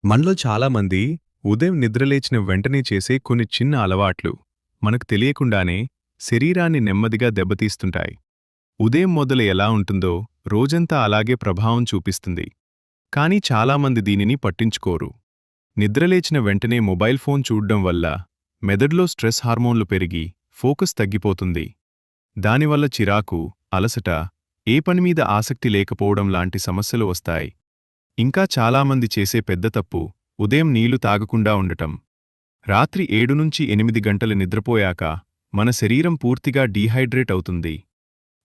మనలో చాలామంది ఉదయం నిద్రలేచిన వెంటనే చేసే కొన్ని చిన్న అలవాట్లు మనకు తెలియకుండానే శరీరాన్ని నెమ్మదిగా దెబ్బతీస్తుంటాయి. ఉదయం మొదలు ఎలా ఉంటుందో రోజంతా అలాగే ప్రభావం చూపిస్తుంది. కానీ చాలామంది దీనిని పట్టించుకోరు. నిద్రలేచిన వెంటనే మొబైల్ ఫోన్ చూడ్డం వల్ల మెదడులో స్ట్రెస్ హార్మోన్లు పెరిగి ఫోకస్ తగ్గిపోతుంది. దానివల్ల చిరాకు, అలసట, ఏ పనిమీద ఆసక్తి లేకపోవడం లాంటి సమస్యలు వస్తాయి. ఇంకా చాలామంది చేసే పెద్ద తప్పు ఉదయం నీళ్లు తాగకుండా ఉండటం. రాత్రి 7 నుంచి 8 గంటలు నిద్రపోయాక మన శరీరం పూర్తిగా డీహైడ్రేట్ అవుతుంది.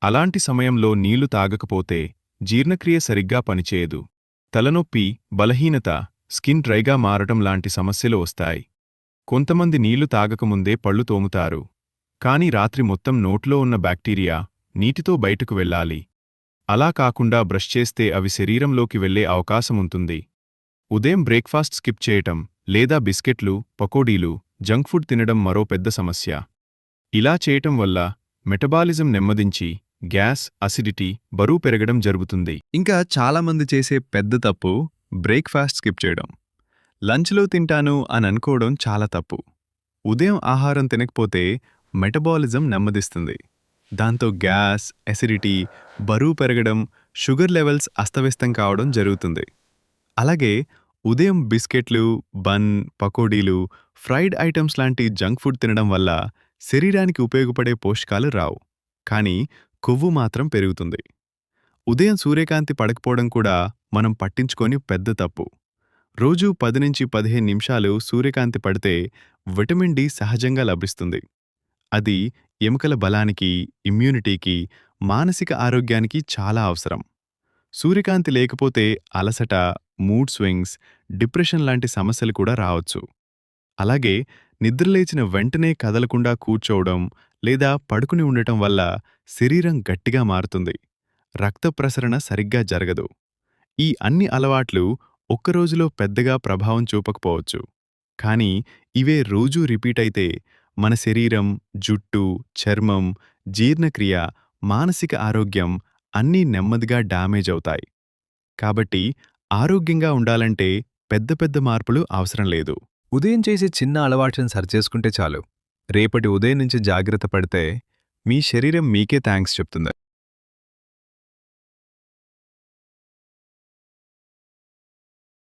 అలాంటి సమయంలో నీళ్లు తాగకపోతే జీర్ణక్రియ సరిగ్గా పనిచేయదు. తలనొప్పి, బలహీనత, స్కిన్ డ్రైగా మారటం లాంటి సమస్యలు వస్తాయి. కొంతమంది నీళ్లు తాగకముందే పళ్ళు తోముతారు. కాని రాత్రి మొత్తం నోట్లో ఉన్న బ్యాక్టీరియా నీటితో బయటకు వెళ్ళాలి. అలా కాకుండా బ్రష్ చేస్తే అవి శరీరంలోకి వెళ్లే అవకాశముంటుంది. ఉదయం బ్రేక్ఫాస్ట్ స్కిప్ చేయటం లేదా బిస్కెట్లు, పకోడీలు, జంక్ ఫుడ్ తినడం మరో పెద్ద సమస్య. ఇలా చేయటం వల్ల మెటబాలిజం నెమ్మదించి గ్యాస్, అసిడిటీ, బరువు పెరగడం జరుగుతుంది. ఇంకా చాలామంది చేసే పెద్ద తప్పు బ్రేక్ఫాస్ట్ స్కిప్ చేయడం. లంచ్లో తింటాను అని అనుకోవడం చాలా తప్పు. ఉదయం ఆహారం తినకపోతే మెటబాలిజం నెమ్మదిస్తుంది. దాంతో గ్యాస్, అసిడిటీ, బరువు పెరగడం, షుగర్ లెవెల్స్ అస్తవ్యస్తం కావడం జరుగుతుంది. అలాగే ఉదయం బిస్కెట్లు, బన్, పకోడీలు, ఫ్రైడ్ ఐటమ్స్ లాంటి జంక్ ఫుడ్ తినడం వల్ల శరీరానికి ఉపయోగపడే పోషకాలు రావు, కానీ కొవ్వు మాత్రం పెరుగుతుంది. ఉదయం సూర్యకాంతి పడకపోవడం కూడా మనం పట్టించుకొని పెద్ద తప్పు. రోజూ 10 నుంచి 15 నిమిషాలు సూర్యకాంతి పడితే విటమిన్ డి సహజంగా లభిస్తుంది. అది ఎముకల బలానికి, ఇమ్యూనిటీకి, మానసిక ఆరోగ్యానికి చాలా అవసరం. సూర్యకాంతి లేకపోతే అలసట, మూడ్ స్వింగ్స్, డిప్రెషన్ లాంటి సమస్యలు కూడా రావచ్చు. అలాగే నిద్రలేచిన వెంటనే కదలకుండా కూర్చోవడం లేదా పడుకుని ఉండటం వల్ల శరీరం గట్టిగా మారుతుంది. రక్త ప్రసరణ సరిగ్గా జరగదు. ఈ అన్ని అలవాట్లు ఒక్కరోజులో పెద్దగా ప్రభావం చూపకపోవచ్చు. కానీ ఇవే రోజూ రిపీట్ అయితే మన శరీరం, జుట్టు, చర్మం, జీర్ణక్రియ, మానసిక ఆరోగ్యం అన్నీ నెమ్మదిగా డ్యామేజ్ అవుతాయి. కాబట్టి ఆరోగ్యంగా ఉండాలంటే పెద్ద పెద్ద మార్పులు అవసరం లేదు. ఉదయం చేసే చిన్న అలవాట్లను సరిచేసుకుంటే చాలు. రేపటి ఉదయం నుంచి జాగ్రత్త పడితే మీ శరీరం మీకే థ్యాంక్స్ చెప్తుంది.